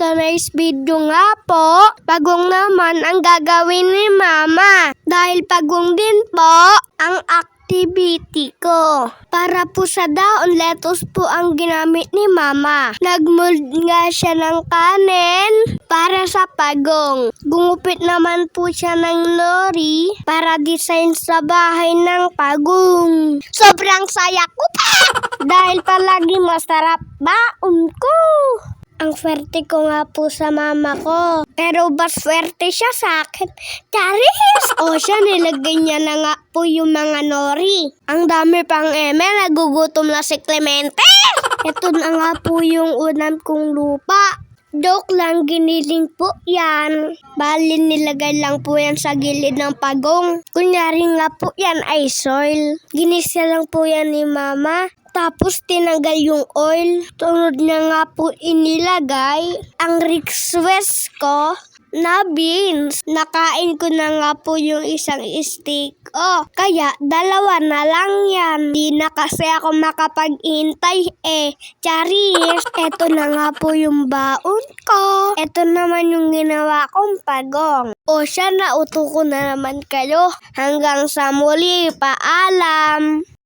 today's video nga po, pagong naman ang gagawin ni Mama. Dahil pagong din po ang activity ko. Para po sa daon, lettuce po ang ginamit ni Mama. Nagmold nga siya ng kanin para sa pagong. Gumupit naman po siya ng nori para design sa bahay ng pagong. Sobrang saya ko pa! Dahil palagi masarap baon ko. Ang swerte ko nga po sa mama ko. Pero ba swerte siya sa akin? Charis! O siya, nilagay niya na nga po yung mga nori. Ang dami pang nagugutom na si Clemente. Ito na nga po yung unang kong lupa. Joke lang, giniling po yan. Bali, nilagay lang po yan sa gilid ng pagong. Kunyari nga po yan ay soil. Ginisa lang po yan ni Mama. Tapos tinanggal yung oil. Tunod niya nga po inilagay ang request ko na beans. Nakain ko na nga po yung isang stick. Kaya dalawa na lang yan. Di na kasi ako makapag-intay Charis, eto na nga po yung baon ko. Eto naman yung ginawa kong pagong. Siya, nauto ko na naman kayo. Hanggang sa muli, paalam.